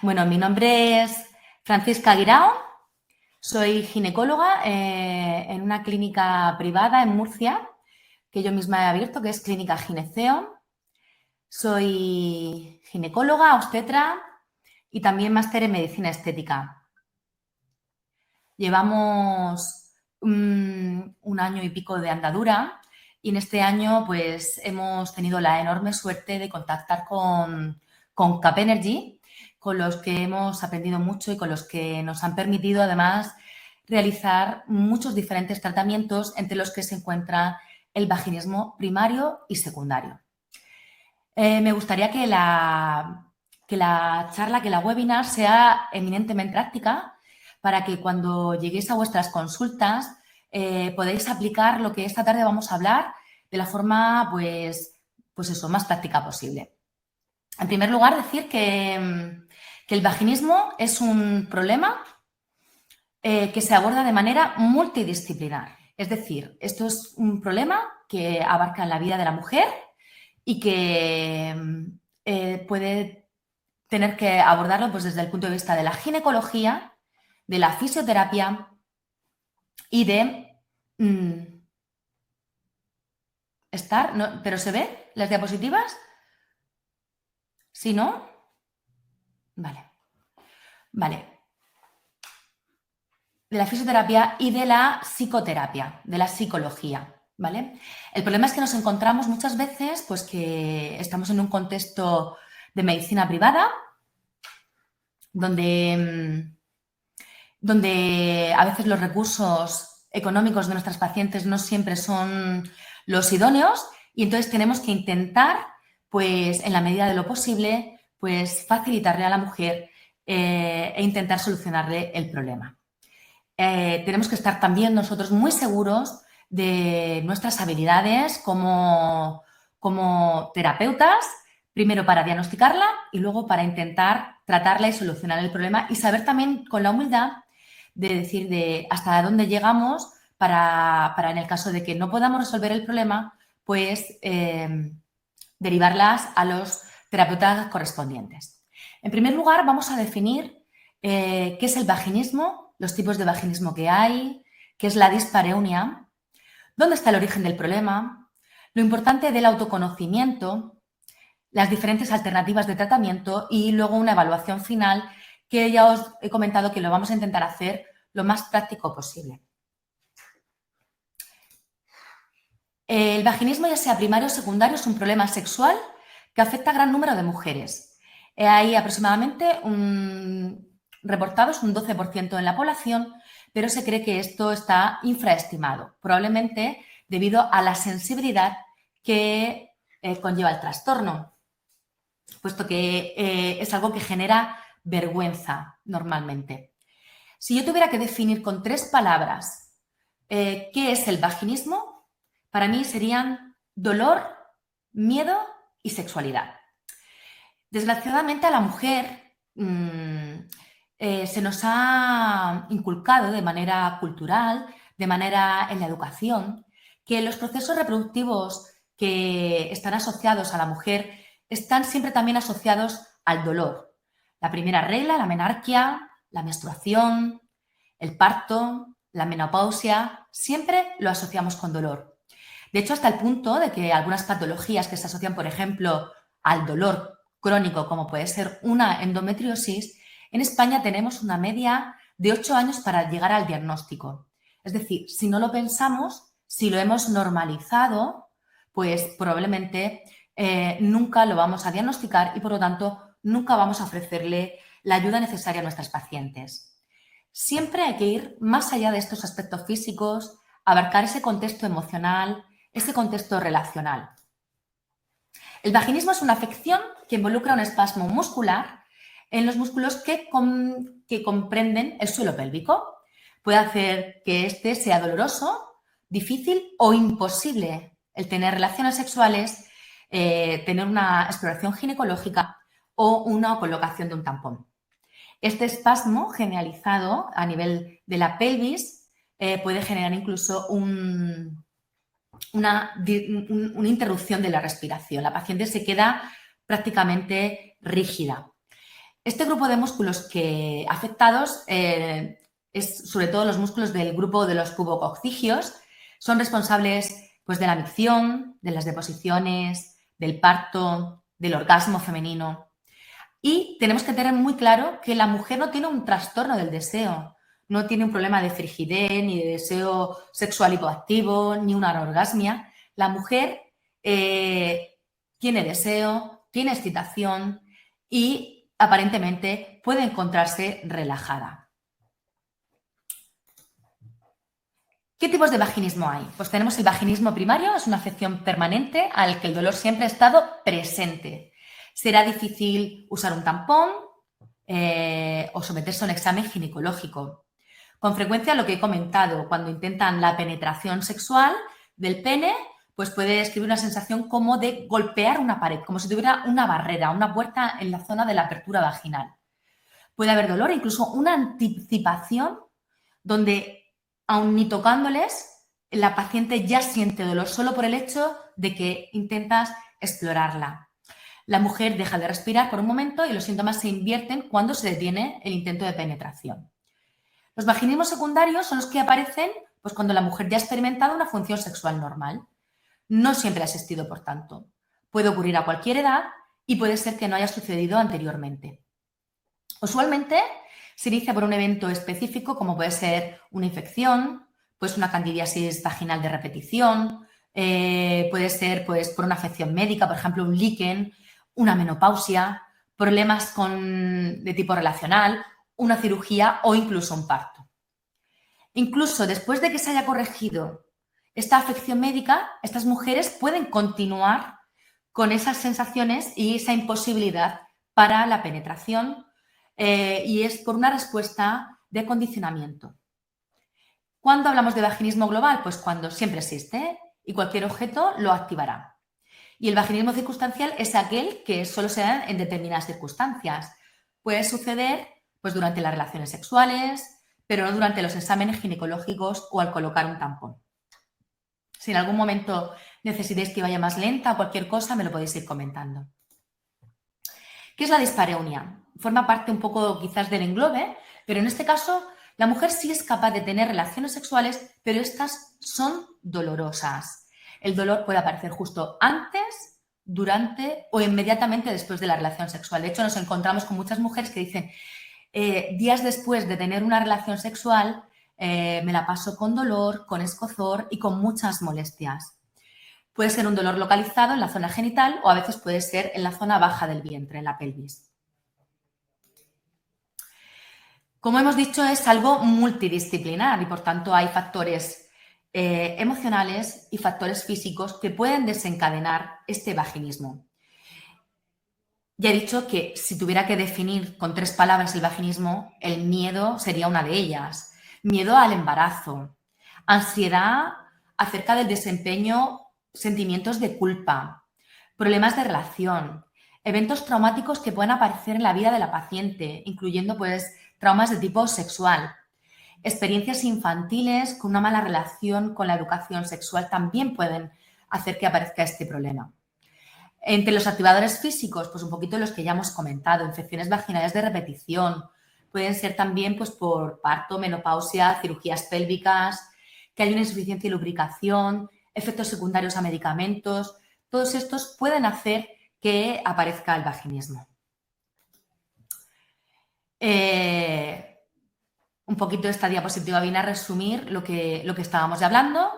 Bueno, mi nombre es Francisca Guirao, soy ginecóloga en una clínica privada en Murcia que yo misma he abierto, que es Clínica Gineceo. Soy ginecóloga, obstetra y también máster en medicina estética. Llevamos un año y pico de andadura y en este año pues hemos tenido la enorme suerte de contactar con CapEnergy, con los que hemos aprendido mucho y con los que nos han permitido además realizar muchos diferentes tratamientos entre los que se encuentra el vaginismo primario y secundario. Me gustaría que la charla, que la webinar sea eminentemente práctica para que cuando lleguéis a vuestras consultas podáis aplicar lo que esta tarde vamos a hablar de la forma, pues eso, más práctica posible. En primer lugar, decir que el vaginismo es un problema que se aborda de manera multidisciplinar. Es decir, esto es un problema que abarca la vida de la mujer y que puede tener que abordarlo pues, desde el punto de vista de la ginecología, de la fisioterapia y de estar... ¿no? ¿Pero se ve las diapositivas? ¿Sí, no? Vale. Vale. De la fisioterapia y de la psicoterapia, de la psicología, ¿vale? El problema es que nos encontramos muchas veces pues que estamos en un contexto de medicina privada donde a veces los recursos económicos de nuestras pacientes no siempre son los idóneos y entonces tenemos que intentar, pues en la medida de lo posible, pues facilitarle a la mujer e intentar solucionarle el problema. Tenemos que estar también nosotros muy seguros de nuestras habilidades como terapeutas, primero para diagnosticarla y luego para intentar tratarla y solucionar el problema y saber también con la humildad de decir de hasta dónde llegamos para en el caso de que no podamos resolver el problema, pues derivarlas a los terapeutas correspondientes. En primer lugar, vamos a definir qué es el vaginismo, los tipos de vaginismo que hay, qué es la dispareunia, dónde está el origen del problema, lo importante del autoconocimiento, las diferentes alternativas de tratamiento y luego una evaluación final que ya os he comentado que lo vamos a intentar hacer lo más práctico posible. El vaginismo, ya sea primario o secundario, es un problema sexual que afecta a gran número de mujeres. Hay aproximadamente reportados un 12% en la población, pero se cree que esto está infraestimado, probablemente debido a la sensibilidad que conlleva el trastorno, puesto que es algo que genera vergüenza normalmente. Si yo tuviera que definir con 3 palabras qué es el vaginismo, para mí serían dolor, miedo y sexualidad. Desgraciadamente a la mujer se nos ha inculcado de manera cultural, de manera en la educación, que los procesos reproductivos que están asociados a la mujer están siempre también asociados al dolor. La primera regla, la menarquia, la menstruación, el parto, la menopausia, siempre lo asociamos con dolor. De hecho, hasta el punto de que algunas patologías que se asocian, por ejemplo, al dolor crónico, como puede ser una endometriosis, en España tenemos una media de 8 años para llegar al diagnóstico. Es decir, si no lo pensamos, si lo hemos normalizado, pues probablemente nunca lo vamos a diagnosticar y, por lo tanto, nunca vamos a ofrecerle la ayuda necesaria a nuestras pacientes. Siempre hay que ir más allá de estos aspectos físicos, abarcar ese contexto emocional, ese contexto relacional. El vaginismo es una afección que involucra un espasmo muscular en los músculos que comprenden el suelo pélvico. Puede hacer que este sea doloroso, difícil o imposible el tener relaciones sexuales, tener una exploración ginecológica o una colocación de un tampón. Este espasmo generalizado a nivel de la pelvis puede generar incluso una interrupción de la respiración. La paciente se queda prácticamente rígida. Este grupo de músculos afectados es sobre todo los músculos del grupo de los pubococcigios. Son responsables pues, de la micción, de las deposiciones, del parto, del orgasmo femenino. Y tenemos que tener muy claro que la mujer no tiene un trastorno del deseo, no tiene un problema de frigidez, ni de deseo sexual hipoactivo, ni una anorgasmia. La mujer tiene deseo, tiene excitación y aparentemente puede encontrarse relajada. ¿Qué tipos de vaginismo hay? Pues tenemos el vaginismo primario, es una afección permanente al que el dolor siempre ha estado presente. Será difícil usar un tampón o someterse a un examen ginecológico. Con frecuencia, lo que he comentado, cuando intentan la penetración sexual del pene, pues puede describir una sensación como de golpear una pared, como si tuviera una barrera, una puerta en la zona de la apertura vaginal. Puede haber dolor, incluso una anticipación donde, aun ni tocándoles, la paciente ya siente dolor solo por el hecho de que intentas explorarla. La mujer deja de respirar por un momento y los síntomas se invierten cuando se detiene el intento de penetración. Los vaginismos secundarios son los que aparecen pues, cuando la mujer ya ha experimentado una función sexual normal. No siempre ha existido, por tanto. Puede ocurrir a cualquier edad y puede ser que no haya sucedido anteriormente. Usualmente se inicia por un evento específico, como puede ser una infección, pues una candidiasis vaginal de repetición, puede ser pues, por una afección médica, por ejemplo, un líquen, una menopausia, problemas de tipo relacional, una cirugía o incluso un parto. Incluso después de que se haya corregido esta afección médica, estas mujeres pueden continuar con esas sensaciones y esa imposibilidad para la penetración y es por una respuesta de condicionamiento. ¿Cuándo hablamos de vaginismo global? Pues cuando siempre existe y cualquier objeto lo activará. Y el vaginismo circunstancial es aquel que solo se da en determinadas circunstancias. Puede suceder pues, durante las relaciones sexuales, pero no durante los exámenes ginecológicos o al colocar un tampón. Si en algún momento necesitáis que vaya más lenta o cualquier cosa, me lo podéis ir comentando. ¿Qué es la dispareunia? Forma parte un poco quizás del englobe, pero en este caso la mujer sí es capaz de tener relaciones sexuales, pero estas son dolorosas. El dolor puede aparecer justo antes, durante o inmediatamente después de la relación sexual. De hecho, nos encontramos con muchas mujeres que dicen, días después de tener una relación sexual, me la paso con dolor, con escozor y con muchas molestias. Puede ser un dolor localizado en la zona genital o a veces puede ser en la zona baja del vientre, en la pelvis. Como hemos dicho, es algo multidisciplinar y por tanto hay factores emocionales y factores físicos que pueden desencadenar este vaginismo. Ya he dicho que si tuviera que definir con 3 palabras el vaginismo, el miedo sería una de ellas. Miedo al embarazo, ansiedad acerca del desempeño, sentimientos de culpa, problemas de relación, eventos traumáticos que pueden aparecer en la vida de la paciente, incluyendo pues traumas de tipo sexual. Experiencias infantiles con una mala relación con la educación sexual también pueden hacer que aparezca este problema. Entre los activadores físicos, pues un poquito los que ya hemos comentado, infecciones vaginales de repetición, pueden ser también pues, por parto, menopausia, cirugías pélvicas, que hay una insuficiencia de lubricación, efectos secundarios a medicamentos. Todos estos pueden hacer que aparezca el vaginismo. Un poquito esta diapositiva viene a resumir lo que estábamos ya hablando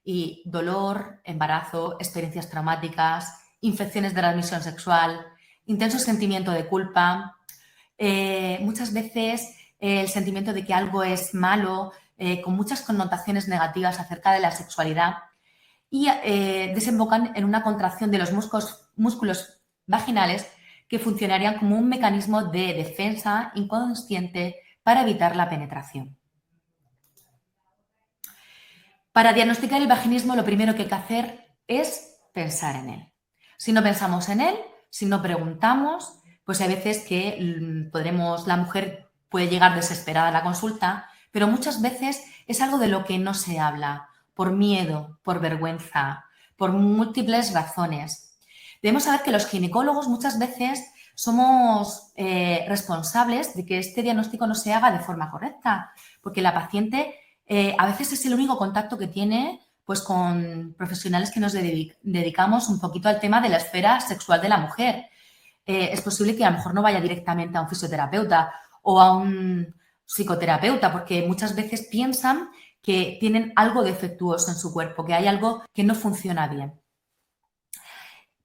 y dolor, embarazo, experiencias traumáticas, infecciones de transmisión sexual, intenso sentimiento de culpa, muchas veces el sentimiento de que algo es malo, con muchas connotaciones negativas acerca de la sexualidad y desembocan en una contracción de los músculos vaginales que funcionarían como un mecanismo de defensa inconsciente para evitar la penetración. Para diagnosticar el vaginismo, lo primero que hay que hacer es pensar en él. Si no pensamos en él, si no preguntamos, pues hay veces que la mujer puede llegar desesperada a la consulta, pero muchas veces es algo de lo que no se habla, por miedo, por vergüenza, por múltiples razones. Debemos saber que los ginecólogos muchas veces somos responsables de que este diagnóstico no se haga de forma correcta, porque la paciente a veces es el único contacto que tiene pues, con profesionales que nos dedicamos un poquito al tema de la esfera sexual de la mujer. Es posible que a lo mejor no vaya directamente a un fisioterapeuta o a un psicoterapeuta, porque muchas veces piensan que tienen algo defectuoso en su cuerpo, que hay algo que no funciona bien.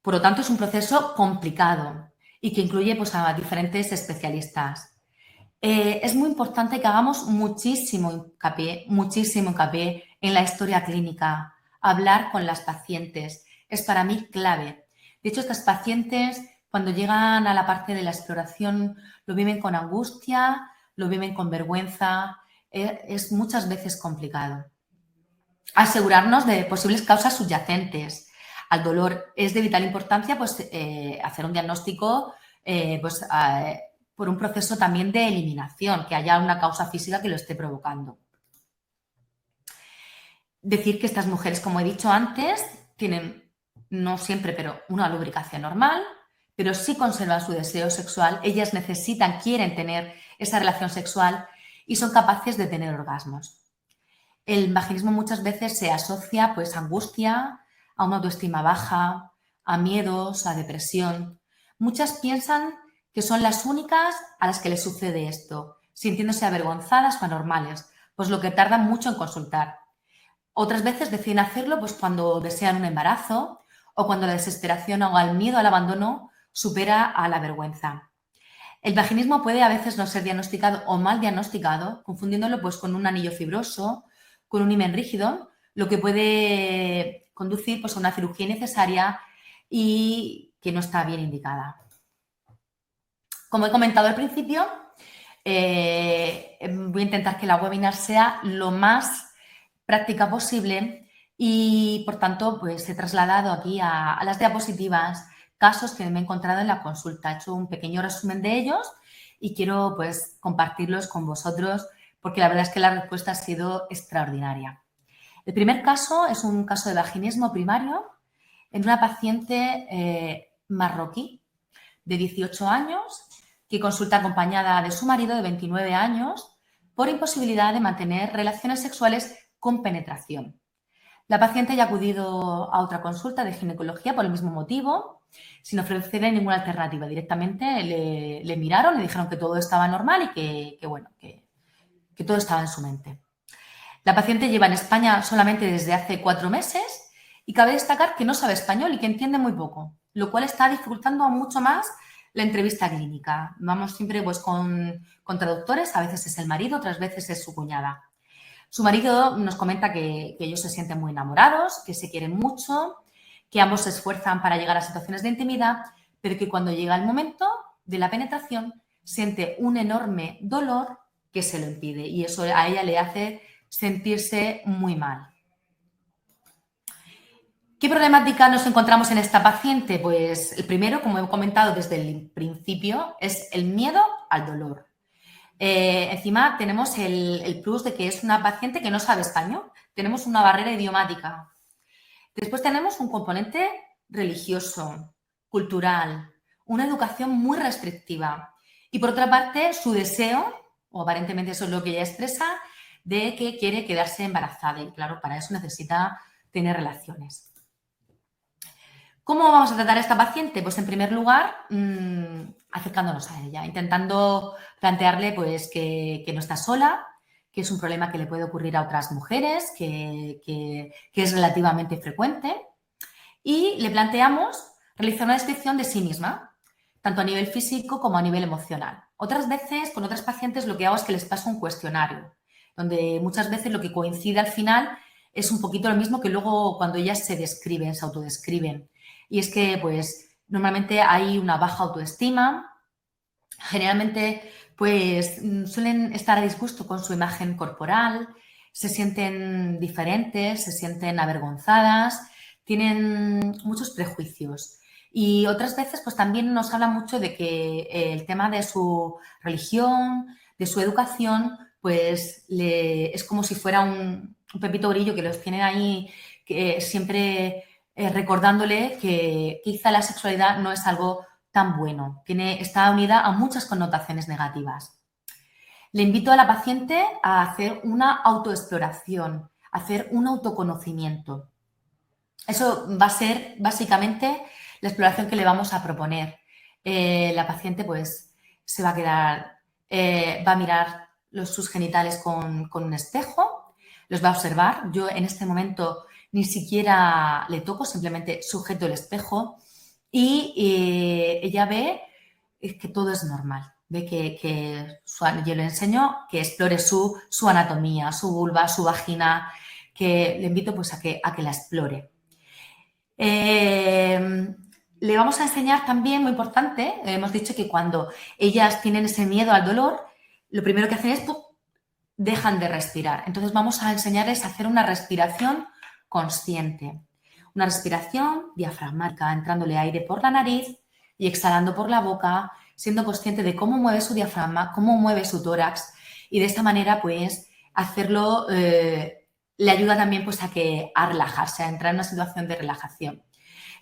Por lo tanto, es un proceso complicado y que incluye pues, a diferentes especialistas. Es muy importante que hagamos muchísimo hincapié en la historia clínica, hablar con las pacientes. Es para mí clave. De hecho, estas pacientes, cuando llegan a la parte de la exploración, lo viven con angustia, lo viven con vergüenza. Es muchas veces complicado. Asegurarnos de posibles causas subyacentes al dolor. Es de vital importancia pues, hacer un diagnóstico por un proceso también de eliminación, que haya una causa física que lo esté provocando. Decir que estas mujeres, como he dicho antes, tienen, no siempre, pero una lubricación normal, pero sí conservan su deseo sexual. Ellas quieren tener esa relación sexual y son capaces de tener orgasmos. El vaginismo muchas veces se asocia pues, a angustia, a una autoestima baja, a miedos, a depresión. Muchas piensan que son las únicas a las que les sucede esto, sintiéndose avergonzadas o anormales, pues lo que tardan mucho en consultar. Otras veces deciden hacerlo pues, cuando desean un embarazo o cuando la desesperación o el miedo al abandono supera a la vergüenza. El vaginismo puede a veces no ser diagnosticado o mal diagnosticado, confundiéndolo pues, con un anillo fibroso, con un himen rígido, lo que puede conducir pues, a una cirugía innecesaria y que no está bien indicada. Como he comentado al principio, voy a intentar que la webinar sea lo más práctica posible y, por tanto, pues he trasladado aquí a las diapositivas casos que me he encontrado en la consulta. He hecho un pequeño resumen de ellos y quiero pues, compartirlos con vosotros porque la verdad es que la respuesta ha sido extraordinaria. El primer caso es un caso de vaginismo primario en una paciente marroquí de 18 años que consulta acompañada de su marido de 29 años por imposibilidad de mantener relaciones sexuales con penetración. La paciente ya ha acudido a otra consulta de ginecología por el mismo motivo, sin ofrecerle ninguna alternativa. Directamente le miraron, le dijeron que todo estaba normal y que todo estaba en su mente. La paciente lleva en España solamente desde hace 4 meses y cabe destacar que no sabe español y que entiende muy poco, lo cual está dificultando mucho más la entrevista clínica. Vamos siempre pues, con traductores, a veces es el marido, otras veces es su cuñada. Su marido nos comenta que ellos se sienten muy enamorados, que se quieren mucho, que ambos se esfuerzan para llegar a situaciones de intimidad, pero que cuando llega el momento de la penetración siente un enorme dolor que se lo impide y eso a ella le hace sentirse muy mal. ¿Qué problemática nos encontramos en esta paciente? Pues el primero, como he comentado desde el principio, es el miedo al dolor. Encima tenemos el plus de que es una paciente que no sabe español. Tenemos una barrera idiomática. Después tenemos un componente religioso, cultural, una educación muy restrictiva. Y por otra parte, su deseo, o aparentemente eso es lo que ella expresa, de que quiere quedarse embarazada. Y claro, para eso necesita tener relaciones. ¿Cómo vamos a tratar a esta paciente? Pues en primer lugar, acercándonos a ella, intentando plantearle pues, que no está sola, que es un problema que le puede ocurrir a otras mujeres, que es relativamente frecuente. Y le planteamos realizar una descripción de sí misma, tanto a nivel físico como a nivel emocional. Otras veces, con otras pacientes, lo que hago es que les paso un cuestionario, donde muchas veces lo que coincide al final es un poquito lo mismo que luego cuando ellas se describen, se autodescriben. Y es que, pues, normalmente hay una baja autoestima, generalmente, pues, suelen estar a disgusto con su imagen corporal, se sienten diferentes, se sienten avergonzadas, tienen muchos prejuicios. Y otras veces, pues, también nos habla mucho de que el tema de su religión, de su educación, pues, es como si fuera un pepito grillo que los tienen ahí que siempre recordándole que quizá la sexualidad no es algo tan bueno, está unida a muchas connotaciones negativas. Le invito a la paciente a hacer una autoexploración, a hacer un autoconocimiento. Eso va a ser básicamente la exploración que le vamos a proponer. La paciente pues se va a quedar, va a mirar sus genitales con un espejo, los va a observar. Yo en este momento ni siquiera le toco, simplemente sujeto el espejo y ella ve que todo es normal. Ve yo le enseño que explore su anatomía, su vulva, su vagina, que le invito pues a que la explore. Le vamos a enseñar también, muy importante, hemos dicho que cuando ellas tienen ese miedo al dolor, lo primero que hacen es dejan de respirar. Entonces vamos a enseñarles a hacer una respiración consciente. Una respiración diafragmática, entrándole aire por la nariz y exhalando por la boca, siendo consciente de cómo mueve su diafragma, cómo mueve su tórax y de esta manera pues hacerlo le ayuda también pues a relajarse, a entrar en una situación de relajación.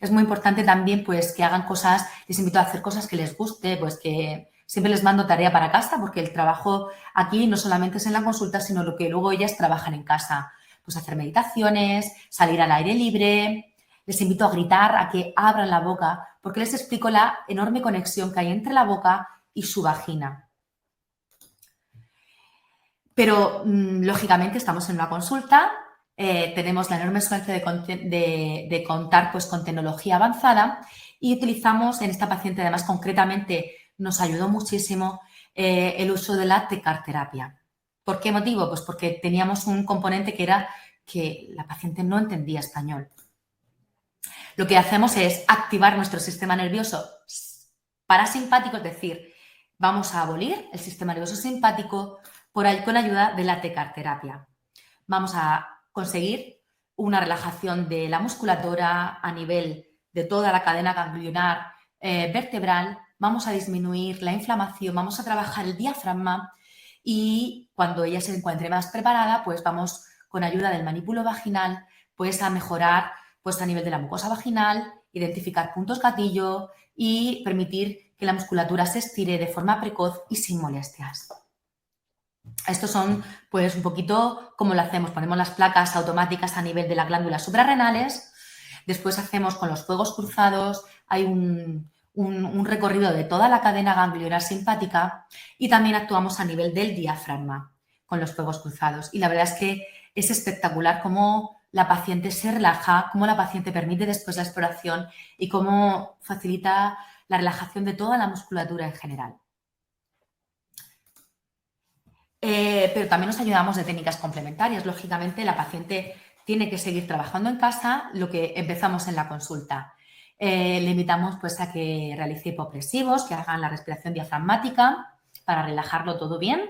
Es muy importante también pues que hagan cosas, les invito a hacer cosas que les guste, pues que siempre les mando tarea para casa porque el trabajo aquí no solamente es en la consulta, sino lo que luego ellas trabajan en casa. Pues hacer meditaciones, salir al aire libre. Les invito a gritar, a que abran la boca, porque les explico la enorme conexión que hay entre la boca y su vagina. Pero, lógicamente, estamos en una consulta, tenemos la enorme suerte de contar pues, con tecnología avanzada y utilizamos en esta paciente, además, concretamente, nos ayudó muchísimo el uso de la tecarterapia. ¿Por qué motivo? Pues porque teníamos un componente que era que la paciente no entendía español. Lo que hacemos es activar nuestro sistema nervioso parasimpático, es decir, vamos a abolir el sistema nervioso simpático con ayuda de la tecarterapia. Vamos a conseguir una relajación de la musculatura a nivel de toda la cadena ganglionar vertebral, vamos a disminuir la inflamación, vamos a trabajar el diafragma y cuando ella se encuentre más preparada, pues vamos con ayuda del manípulo vaginal pues a mejorar pues a nivel de la mucosa vaginal, identificar puntos gatillo y permitir que la musculatura se estire de forma precoz y sin molestias. Estos son, pues, un poquito cómo lo hacemos. Ponemos las placas automáticas a nivel de las glándulas suprarrenales. Después hacemos con los fuegos cruzados. Hay un recorrido de toda la cadena ganglionar simpática y también actuamos a nivel del diafragma con los fuegos cruzados. Y la verdad es que es espectacular cómo la paciente se relaja, cómo la paciente permite después la exploración y cómo facilita la relajación de toda la musculatura en general. Pero también nos ayudamos de técnicas complementarias. Lógicamente, la paciente tiene que seguir trabajando en casa lo que empezamos en la consulta. Le invitamos pues, a que realice hipopresivos, que hagan la respiración diafragmática para relajarlo todo bien.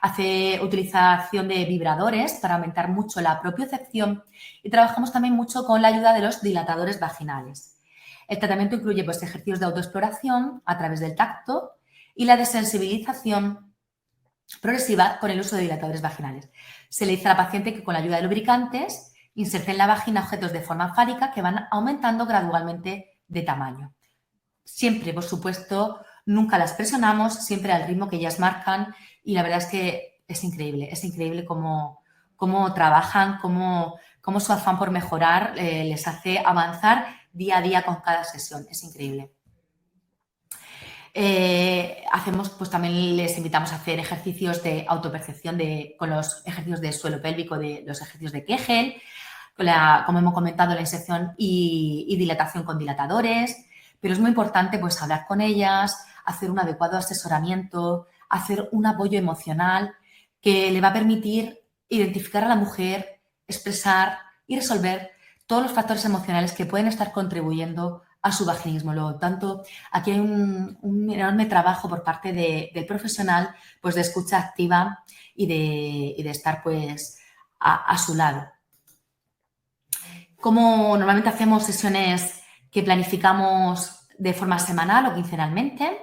Hace utilización de vibradores para aumentar mucho la propiocepción y trabajamos también mucho con la ayuda de los dilatadores vaginales. El tratamiento incluye pues, ejercicios de autoexploración a través del tacto y la desensibilización progresiva con el uso de dilatadores vaginales. Se le dice a la paciente que con la ayuda de lubricantes inserten en la vagina objetos de forma fálica que van aumentando gradualmente de tamaño. Siempre, por supuesto, nunca las presionamos, siempre al ritmo que ellas marcan y la verdad es que es increíble cómo trabajan, cómo su afán por mejorar les hace avanzar día a día con cada sesión, es increíble. Hacemos, pues también les invitamos a hacer ejercicios de autopercepción con los ejercicios de suelo pélvico, de los ejercicios de Kegel, como hemos comentado, la inserción y dilatación con dilatadores, pero es muy importante pues hablar con ellas, hacer un adecuado asesoramiento, hacer un apoyo emocional que le va a permitir identificar a la mujer, expresar y resolver todos los factores emocionales que pueden estar contribuyendo a su vaginismo. Luego, tanto, aquí hay un enorme trabajo por parte del profesional pues, de escucha activa y de estar pues, a su lado. Como normalmente hacemos sesiones que planificamos de forma semanal o quincenalmente,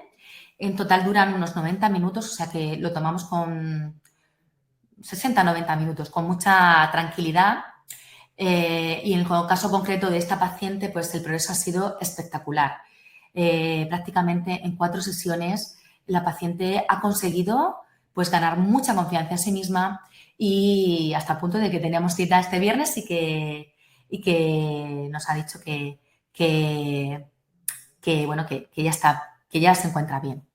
en total duran unos 90 minutos, o sea que lo tomamos con 60-90 minutos, con mucha tranquilidad. Y en el caso concreto de esta paciente, pues el progreso ha sido espectacular. prácticamente en 4 sesiones la paciente ha conseguido pues ganar mucha confianza en sí misma y hasta el punto de que teníamos cita este viernes y que nos ha dicho que ya está, que ya se encuentra bien.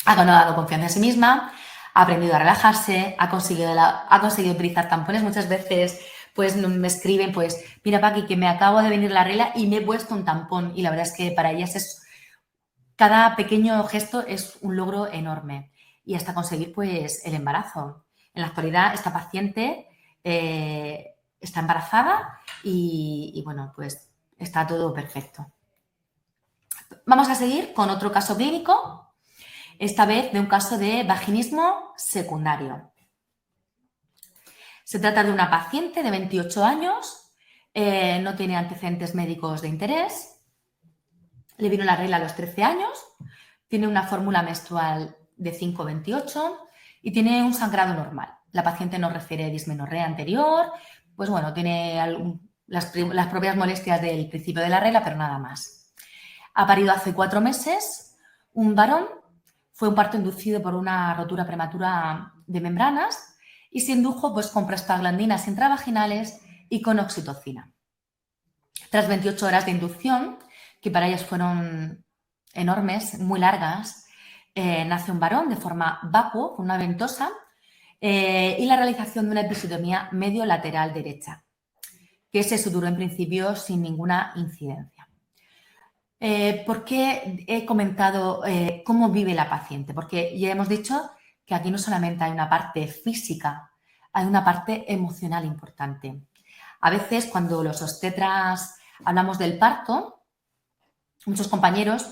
Ha ganado confianza en sí misma, ha aprendido a relajarse, ha conseguido utilizar tampones. Muchas veces pues me escriben, pues, mira, Paqui, que me acabo de venir la regla y me he puesto un tampón. Y la verdad es que para ellas cada pequeño gesto es un logro enorme. Y hasta conseguir pues el embarazo. En la actualidad esta paciente está embarazada y bueno, pues está todo perfecto. Vamos a seguir con otro caso clínico. Esta vez de un caso de vaginismo secundario. Se trata de una paciente de 28 años, no tiene antecedentes médicos de interés, le vino la regla a los 13 años, tiene una fórmula menstrual de 5,28 y tiene un sangrado normal. La paciente no refiere dismenorrea anterior, pues bueno, tiene las propias molestias del principio de la regla, pero nada más. Ha parido hace 4 meses un varón. Fue un parto inducido por una rotura prematura de membranas y se indujo pues, con prostaglandinas intravaginales y con oxitocina. Tras 28 horas de inducción, que para ellas fueron enormes, muy largas, nace un varón de forma vacua, con una ventosa, y la realización de una episiotomía medio-lateral derecha, que se suturó en principio sin ninguna incidencia. ¿Por qué he comentado cómo vive la paciente? Porque ya hemos dicho que aquí no solamente hay una parte física, hay una parte emocional importante. A veces cuando los obstetras hablamos del parto, muchos compañeros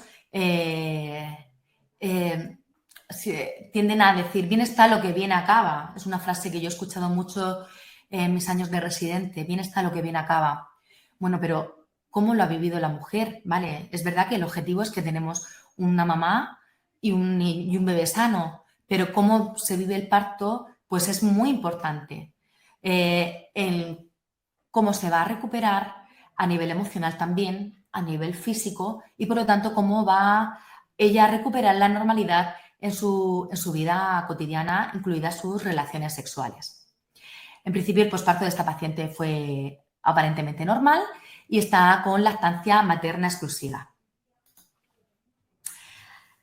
tienden a decir, bien está lo que bien acaba. Es una frase que yo he escuchado mucho en mis años de residente, bien está lo que bien acaba. Bueno, pero ¿cómo lo ha vivido la mujer? ¿Vale? Es verdad que el objetivo es que tenemos una mamá y un bebé sano, pero cómo se vive el parto, pues es muy importante. En cómo se va a recuperar a nivel emocional también, a nivel físico y por lo tanto cómo va ella a recuperar la normalidad en su vida cotidiana, incluidas sus relaciones sexuales. En principio el posparto de esta paciente fue aparentemente normal y está con lactancia materna exclusiva.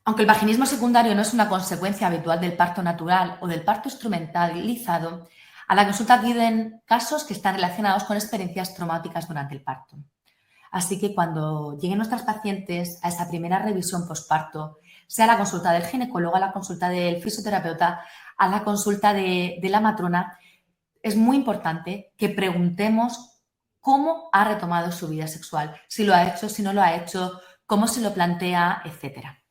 Aunque el vaginismo secundario no es una consecuencia habitual del parto natural o del parto instrumentalizado, a la consulta acuden casos que están relacionados con experiencias traumáticas durante el parto. Así que cuando lleguen nuestras pacientes a esa primera revisión posparto, sea la consulta del ginecólogo, a la consulta del fisioterapeuta, a la consulta de la matrona, es muy importante que preguntemos cómo ha retomado su vida sexual, si lo ha hecho, si no lo ha hecho, cómo se lo plantea, etcétera.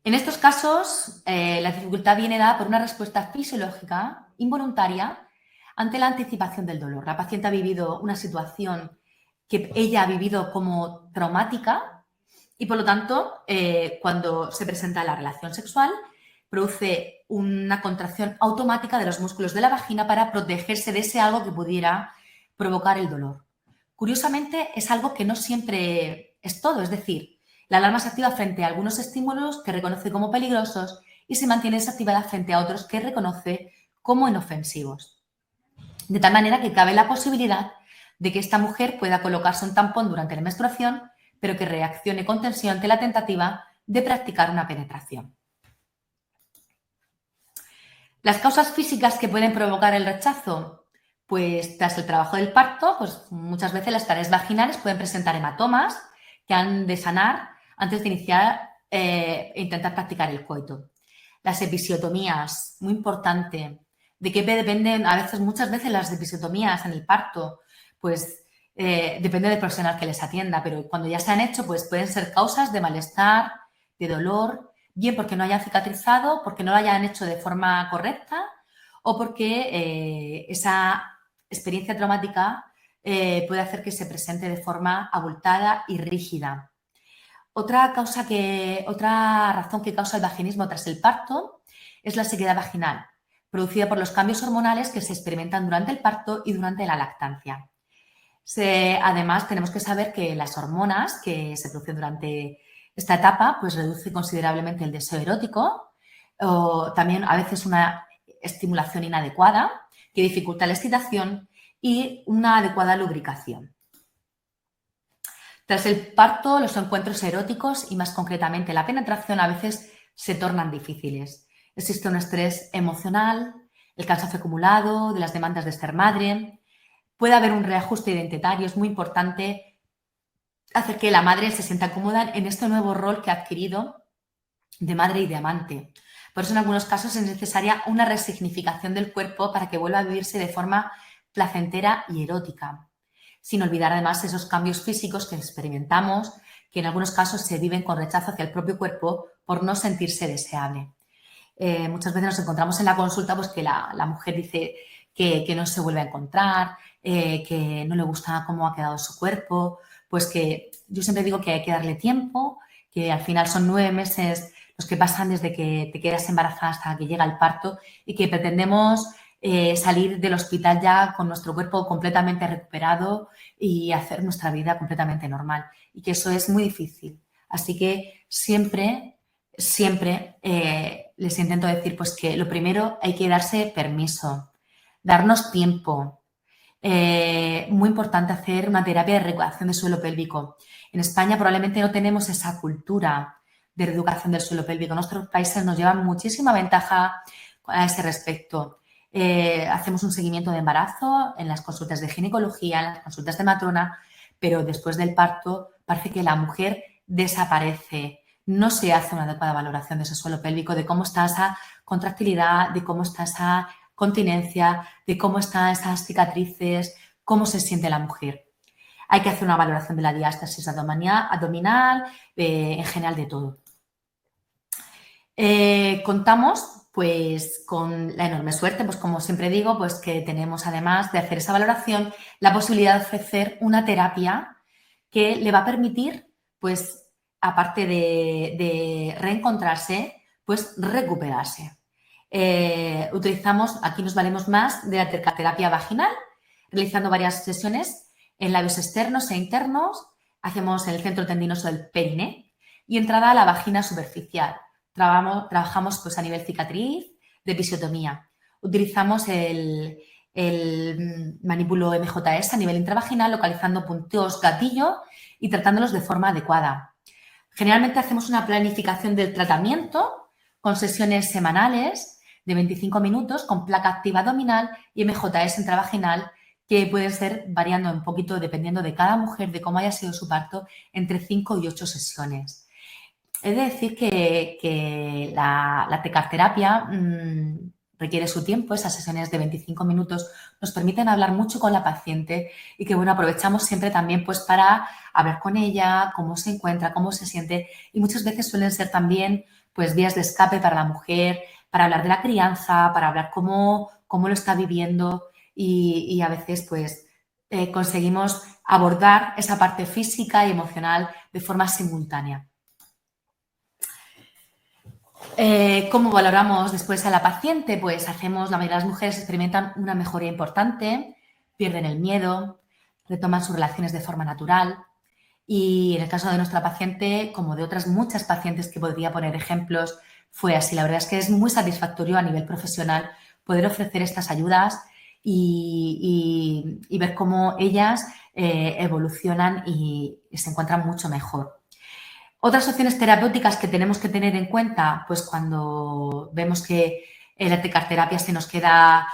En estos casos, la dificultad viene dada por una respuesta fisiológica involuntaria ante la anticipación del dolor. La paciente ha vivido una situación que ella ha vivido como traumática y, por lo tanto, cuando se presenta la relación sexual, produce una contracción automática de los músculos de la vagina para protegerse de ese algo que pudiera provocar el dolor. Curiosamente, es algo que no siempre es todo, es decir, la alarma se activa frente a algunos estímulos que reconoce como peligrosos y se mantiene desactivada frente a otros que reconoce como inofensivos. De tal manera que cabe la posibilidad de que esta mujer pueda colocarse un tampón durante la menstruación, pero que reaccione con tensión ante la tentativa de practicar una penetración. Las causas físicas que pueden provocar el rechazo, pues tras el trabajo del parto, pues muchas veces las paredes vaginales pueden presentar hematomas que han de sanar antes de iniciar e intentar practicar el coito. Las episiotomías, muy importante. ¿De qué dependen muchas veces las episiotomías en el parto? Pues depende del profesional que les atienda, pero cuando ya se han hecho, pues pueden ser causas de malestar, de dolor, bien porque no hayan cicatrizado, porque no lo hayan hecho de forma correcta o porque esa experiencia traumática puede hacer que se presente de forma abultada y rígida. Otra razón que causa el vaginismo tras el parto es la sequedad vaginal, producida por los cambios hormonales que se experimentan durante el parto y durante la lactancia. Además, tenemos que saber que las hormonas que se producen durante esta etapa pues reduce considerablemente el deseo erótico o también a veces una estimulación inadecuada que dificulta la excitación y una adecuada lubricación. Tras el parto, los encuentros eróticos y más concretamente la penetración a veces se tornan difíciles. Existe un estrés emocional, el cansancio acumulado de las demandas de ser madre. Puede haber un reajuste identitario. Es muy importante hacer que la madre se sienta cómoda en este nuevo rol que ha adquirido de madre y de amante. Por eso en algunos casos es necesaria una resignificación del cuerpo para que vuelva a vivirse de forma placentera y erótica. Sin olvidar además esos cambios físicos que experimentamos, que en algunos casos se viven con rechazo hacia el propio cuerpo por no sentirse deseable. Muchas veces nos encontramos en la consulta pues, que la mujer dice que no se vuelve a encontrar, que no le gusta cómo ha quedado su cuerpo, pues que yo siempre digo que hay que darle tiempo, que al final son 9 meses los que pasan desde que te quedas embarazada hasta que llega el parto y que pretendemos salir del hospital ya con nuestro cuerpo completamente recuperado y hacer nuestra vida completamente normal. Y que eso es muy difícil. Así que siempre les intento decir pues que lo primero hay que darse permiso, darnos tiempo. Muy importante hacer una terapia de reeducación del suelo pélvico. En España probablemente no tenemos esa cultura de reeducación del suelo pélvico. Nuestros países nos llevan muchísima ventaja a ese respecto. Hacemos un seguimiento de embarazo en las consultas de ginecología, en las consultas de matrona, pero después del parto parece que la mujer desaparece. No se hace una adecuada valoración de ese suelo pélvico, de cómo está esa contractilidad, de cómo está esa continencia, de cómo están esas cicatrices, cómo se siente la mujer. Hay que hacer una valoración de la diástasis abdominal, en general de todo. Contamos pues con la enorme suerte, pues como siempre digo, pues que tenemos además de hacer esa valoración la posibilidad de ofrecer una terapia que le va a permitir, pues aparte de reencontrarse, pues recuperarse. Aquí nos valemos más de la terapia vaginal, realizando varias sesiones en labios externos e internos, hacemos en el centro tendinoso del perine y entrada a la vagina superficial. Trabajamos pues, a nivel cicatriz, de episiotomía. Utilizamos el manípulo MJS a nivel intravaginal, localizando puntos gatillo y tratándolos de forma adecuada. Generalmente hacemos una planificación del tratamiento con sesiones semanales de 25 minutos con placa activa abdominal y MJS intravaginal que pueden ser variando un poquito dependiendo de cada mujer, de cómo haya sido su parto, entre 5 y 8 sesiones. He de decir que la tecarterapia requiere su tiempo, esas sesiones de 25 minutos nos permiten hablar mucho con la paciente y que, bueno, aprovechamos siempre también pues para hablar con ella, cómo se encuentra, cómo se siente y muchas veces suelen ser también pues vías de escape para la mujer, para hablar de la crianza, para hablar cómo lo está viviendo y a veces pues conseguimos abordar esa parte física y emocional de forma simultánea. ¿Cómo valoramos después a la paciente? Pues la mayoría de las mujeres experimentan una mejoría importante, pierden el miedo, retoman sus relaciones de forma natural y en el caso de nuestra paciente, como de otras muchas pacientes que podría poner ejemplos, fue así. La verdad es que es muy satisfactorio a nivel profesional poder ofrecer estas ayudas y ver cómo ellas evolucionan y se encuentran mucho mejor. Otras opciones terapéuticas que tenemos que tener en cuenta, pues cuando vemos que la tecarterapia se nos queda,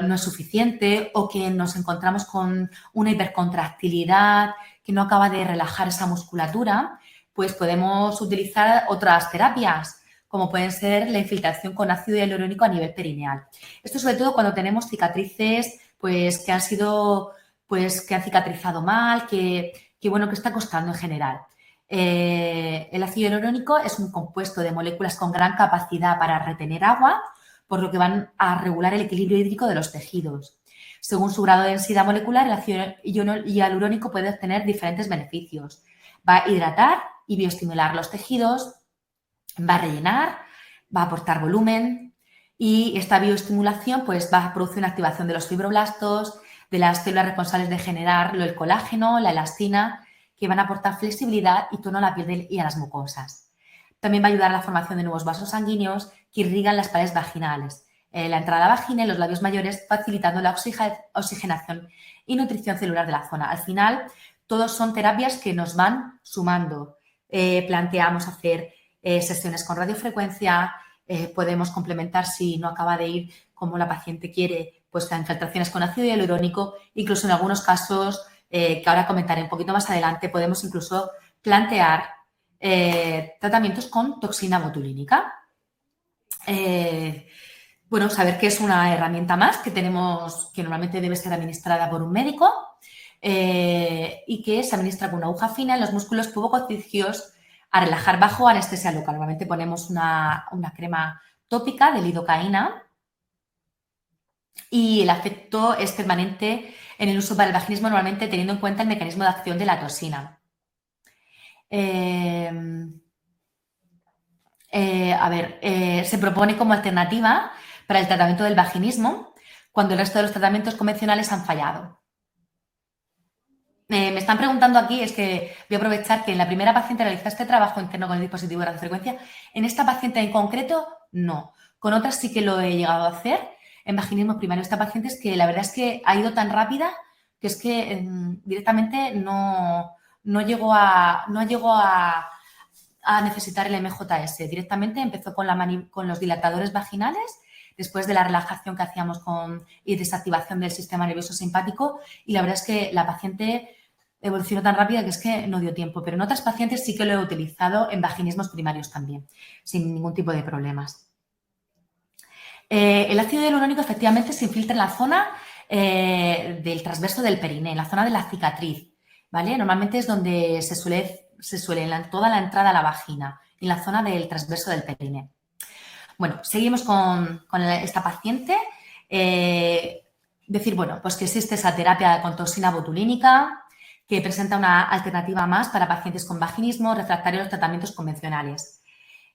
no es suficiente o que nos encontramos con una hipercontractilidad que no acaba de relajar esa musculatura, pues podemos utilizar otras terapias, como pueden ser la infiltración con ácido hialurónico a nivel perineal. Esto sobre todo cuando tenemos cicatrices pues que han cicatrizado mal, que está costando en general. El ácido hialurónico es un compuesto de moléculas con gran capacidad para retener agua, por lo que van a regular el equilibrio hídrico de los tejidos. Según su grado de densidad molecular, el ácido hialurónico puede obtener diferentes beneficios. Va a hidratar y bioestimular los tejidos, va a rellenar, va a aportar volumen y esta bioestimulación pues, va a producir una activación de los fibroblastos, de las células responsables de generar el colágeno, la elastina, que van a aportar flexibilidad y tono a la piel y a las mucosas. También va a ayudar a la formación de nuevos vasos sanguíneos que irrigan las paredes vaginales, la entrada vagina y los labios mayores, facilitando la oxigenación y nutrición celular de la zona. Al final, todos son terapias que nos van sumando. Planteamos hacer sesiones con radiofrecuencia, podemos complementar si no acaba de ir como la paciente quiere, pues las infiltraciones con ácido hialurónico, incluso en algunos casos, que ahora comentaré un poquito más adelante, podemos incluso plantear tratamientos con toxina botulínica. Bueno, saber que es una herramienta más que tenemos, que normalmente debe ser administrada por un médico y que se administra con una aguja fina en los músculos pubococígeos a relajar bajo anestesia local. Normalmente ponemos una crema tópica de lidocaína y el efecto es permanente en el uso para el vaginismo, normalmente teniendo en cuenta el mecanismo de acción de la toxina. Se propone como alternativa para el tratamiento del vaginismo cuando el resto de los tratamientos convencionales han fallado. Me están preguntando aquí, es que voy a aprovechar que en la primera paciente realizó este trabajo interno con el dispositivo de radiofrecuencia. En esta paciente en concreto, no. Con otras sí que lo he llegado a hacer en vaginismo primario. Esta paciente es que la verdad es que ha ido tan rápida que es que directamente no llegó a necesitar el MJS. Directamente empezó con los dilatadores vaginales después de la relajación que hacíamos y desactivación del sistema nervioso simpático, y la verdad es que la paciente evolucionó tan rápida que es que no dio tiempo, pero en otras pacientes sí que lo he utilizado en vaginismos primarios también, sin ningún tipo de problemas. El ácido hialurónico efectivamente se infiltra en la zona del transverso del periné, en la zona de la cicatriz, ¿vale? Normalmente es donde se suele en toda la entrada a la vagina, en la zona del transverso del periné. Bueno, seguimos con esta paciente. Decir, bueno, pues que existe esa terapia con toxina botulínica, que presenta una alternativa más para pacientes con vaginismo refractario a los tratamientos convencionales,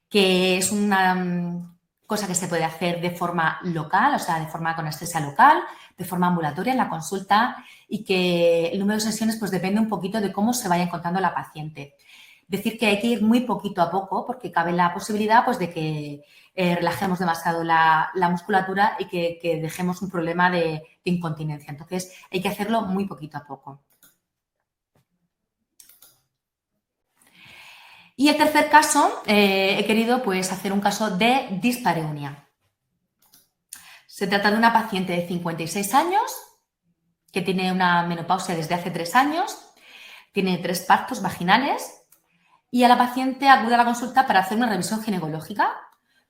que es una cosa que se puede hacer de forma local, o sea, de forma con anestesia local, de forma ambulatoria en la consulta, y que el número de sesiones pues depende un poquito de cómo se vaya encontrando la paciente. Decir que hay que ir muy poquito a poco porque cabe la posibilidad pues, de que relajemos demasiado la musculatura y que dejemos un problema de incontinencia. Entonces, hay que hacerlo muy poquito a poco. Y el tercer caso, he querido pues, hacer un caso de dispareunia. Se trata de una paciente de 56 años que tiene una menopausia desde hace 3 años, tiene 3 partos vaginales y a la paciente acude a la consulta para hacer una revisión ginecológica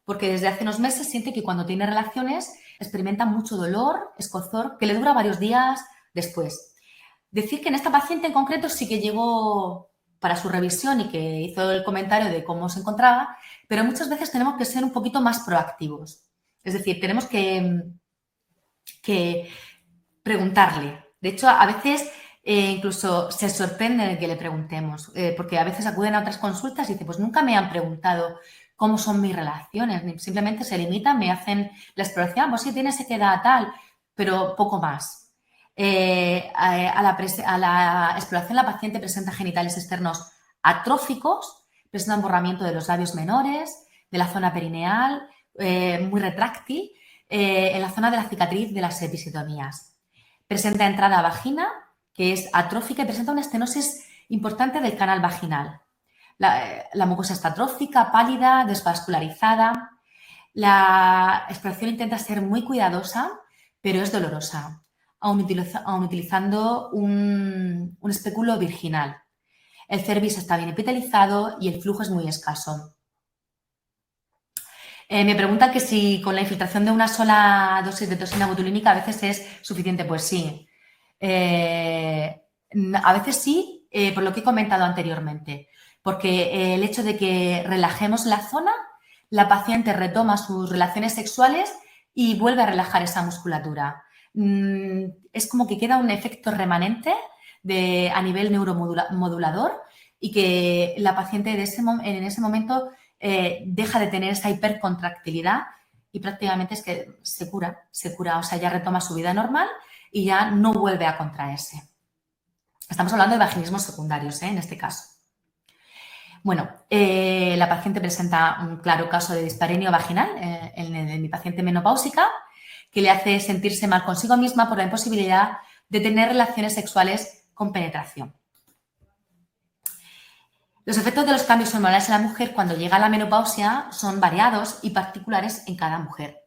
porque desde hace unos meses siente que cuando tiene relaciones experimenta mucho dolor, escozor, que le dura varios días después. Decir que en esta paciente en concreto sí que llegó para su revisión y que hizo el comentario de cómo se encontraba, pero muchas veces tenemos que ser un poquito más proactivos. Es decir, tenemos que preguntarle. De hecho, a veces incluso se sorprende de que le preguntemos, porque a veces acuden a otras consultas y dicen, pues nunca me han preguntado cómo son mis relaciones, simplemente se limitan, me hacen la exploración, pues sí, tiene sequedad tal, pero poco más. A la exploración la paciente presenta genitales externos atróficos, presenta un borramiento de los labios menores, de la zona perineal, muy retráctil, en la zona de la cicatriz de las episiotomías. Presenta entrada a vagina, que es atrófica y presenta una estenosis importante del canal vaginal. La mucosa está atrófica, pálida, desvascularizada. La exploración intenta ser muy cuidadosa, pero es dolorosa, aun utilizando un espéculo virginal. El cervix está bien epitelizado y el flujo es muy escaso. Me preguntan que si con la infiltración de una sola dosis de toxina botulínica a veces es suficiente. Pues sí. A veces sí, por lo que he comentado anteriormente. Porque el hecho de que relajemos la zona, la paciente retoma sus relaciones sexuales y vuelve a relajar esa musculatura. Es como que queda un efecto remanente a nivel neuromodulador y que la paciente en ese momento deja de tener esa hipercontractilidad y prácticamente es que se cura, o sea, ya retoma su vida normal y ya no vuelve a contraerse. Estamos hablando de vaginismos secundarios, en este caso. Bueno, la paciente presenta un claro caso de dispareunia vaginal en mi paciente menopáusica, que le hace sentirse mal consigo misma por la imposibilidad de tener relaciones sexuales con penetración. Los efectos de los cambios hormonales en la mujer cuando llega a la menopausia son variados y particulares en cada mujer.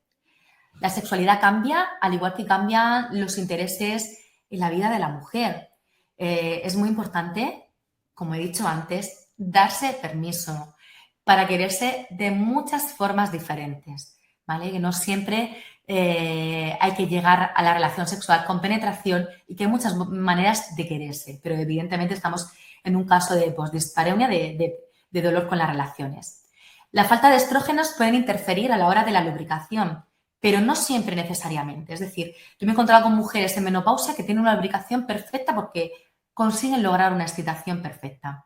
La sexualidad cambia, al igual que cambian los intereses en la vida de la mujer. Es muy importante, como he dicho antes, darse permiso para quererse de muchas formas diferentes, ¿vale? Que no siempre hay que llegar a la relación sexual con penetración y que hay muchas maneras de quererse, pero evidentemente estamos en un caso de dispareunia, de dolor con las relaciones. La falta de estrógenos pueden interferir a la hora de la lubricación, pero no siempre necesariamente. Es decir, yo me he encontrado con mujeres en menopausia que tienen una lubricación perfecta porque consiguen lograr una excitación perfecta.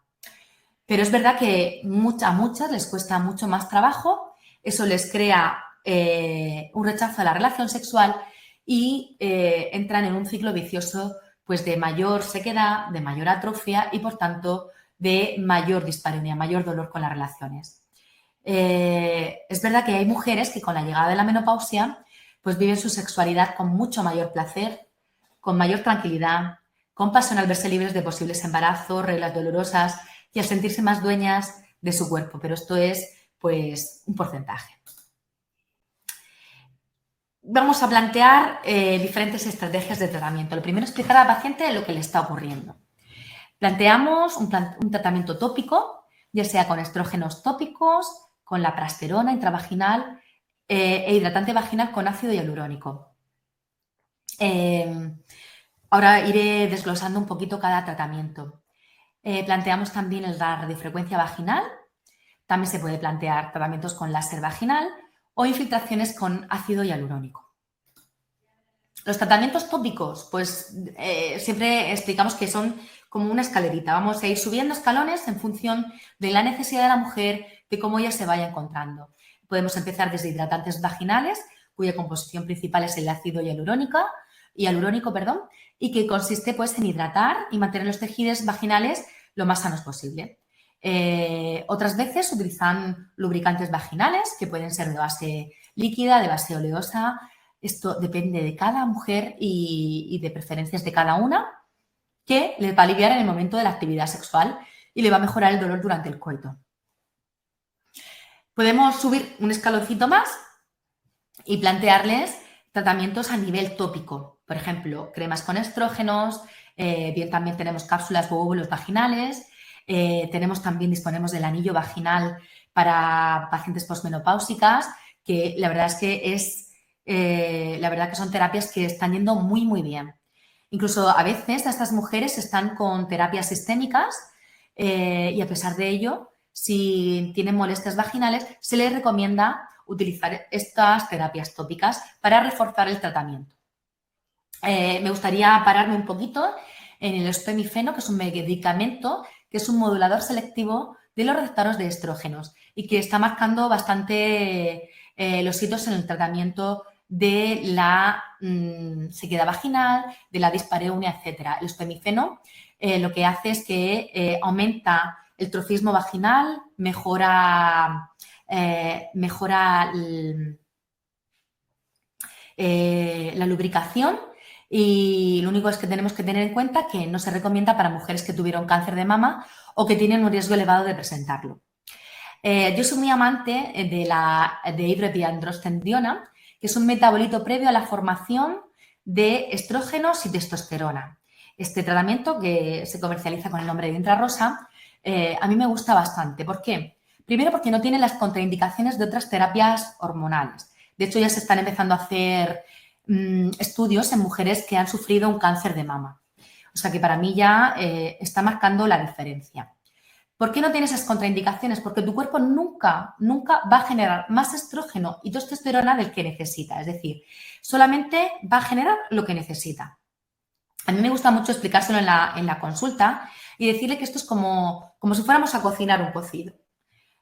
Pero es verdad que a muchas les cuesta mucho más trabajo, eso les crea un rechazo a la relación sexual y entran en un ciclo vicioso pues de mayor sequedad, de mayor atrofia y, por tanto, de mayor dispareunia, mayor dolor con las relaciones. Es verdad que hay mujeres que con la llegada de la menopausia pues viven su sexualidad con mucho mayor placer, con mayor tranquilidad, con pasión al verse libres de posibles embarazos, reglas dolorosas y al sentirse más dueñas de su cuerpo, pero esto es pues un porcentaje. Vamos a plantear diferentes estrategias de tratamiento. Lo primero es explicar al paciente lo que le está ocurriendo. Planteamos un tratamiento tópico, ya sea con estrógenos tópicos, con la prasterona intravaginal e hidratante vaginal con ácido hialurónico. Ahora iré desglosando un poquito cada tratamiento. Planteamos también la radiofrecuencia vaginal. También se puede plantear tratamientos con láser vaginal o infiltraciones con ácido hialurónico. Los tratamientos tópicos, pues siempre explicamos que son como una escalerita. Vamos a ir subiendo escalones en función de la necesidad de la mujer, de cómo ella se vaya encontrando. Podemos empezar desde hidratantes vaginales, cuya composición principal es el ácido hialurónico, y que consiste pues, en hidratar y mantener los tejidos vaginales lo más sanos posible. Otras veces utilizan lubricantes vaginales, que pueden ser de base líquida, de base oleosa. Esto depende de cada mujer y de preferencias de cada una, que le va a aliviar en el momento de la actividad sexual y le va a mejorar el dolor durante el coito. Podemos subir un escaloncito más y plantearles tratamientos a nivel tópico. Por ejemplo, cremas con estrógenos, bien también tenemos cápsulas o óvulos vaginales, disponemos del anillo vaginal para pacientes posmenopáusicas, que la verdad es que son terapias que están yendo muy, muy bien. Incluso a veces a estas mujeres están con terapias sistémicas y a pesar de ello, si tienen molestias vaginales, se les recomienda utilizar estas terapias tópicas para reforzar el tratamiento. Me gustaría pararme un poquito en el ospemifeno, que es un medicamento que es un modulador selectivo de los receptores de estrógenos y que está marcando bastante los hitos en el tratamiento de la sequedad vaginal, de la dispareunia, etc. El ospemifeno lo que hace es que aumenta el trofismo vaginal, mejora la lubricación y lo único es que tenemos que tener en cuenta que no se recomienda para mujeres que tuvieron cáncer de mama o que tienen un riesgo elevado de presentarlo. Yo soy muy amante de hidroepiandrostenediona, que es un metabolito previo a la formación de estrógenos y testosterona. Este tratamiento, que se comercializa con el nombre de Intrarosa, a mí me gusta bastante. ¿Por qué? Primero, porque no tiene las contraindicaciones de otras terapias hormonales. De hecho, ya se están empezando a hacer estudios en mujeres que han sufrido un cáncer de mama. O sea que para mí ya está marcando la diferencia. ¿Por qué no tiene esas contraindicaciones? Porque tu cuerpo nunca va a generar más estrógeno y testosterona del que necesita. Es decir, solamente va a generar lo que necesita. A mí me gusta mucho explicárselo en la consulta y decirle que esto es como si fuéramos a cocinar un cocido.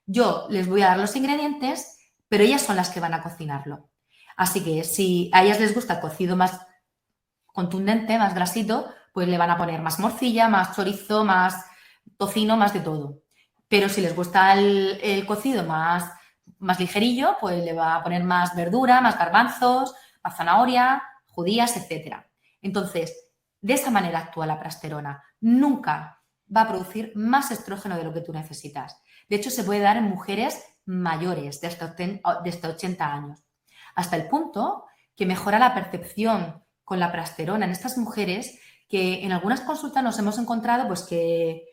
Yo les voy a dar los ingredientes, pero ellas son las que van a cocinarlo. Así que si a ellas les gusta el cocido más contundente, más grasito, pues le van a poner más morcilla, más chorizo, más tocino, más de todo. Pero si les gusta el cocido más ligerillo, pues le va a poner más verdura, más garbanzos, más zanahoria, judías, etc. Entonces, de esa manera actúa la prasterona. Nunca va a producir más estrógeno de lo que tú necesitas. De hecho, se puede dar en mujeres mayores de hasta 80 años. Hasta el punto que mejora la percepción con la prasterona en estas mujeres que en algunas consultas nos hemos encontrado pues que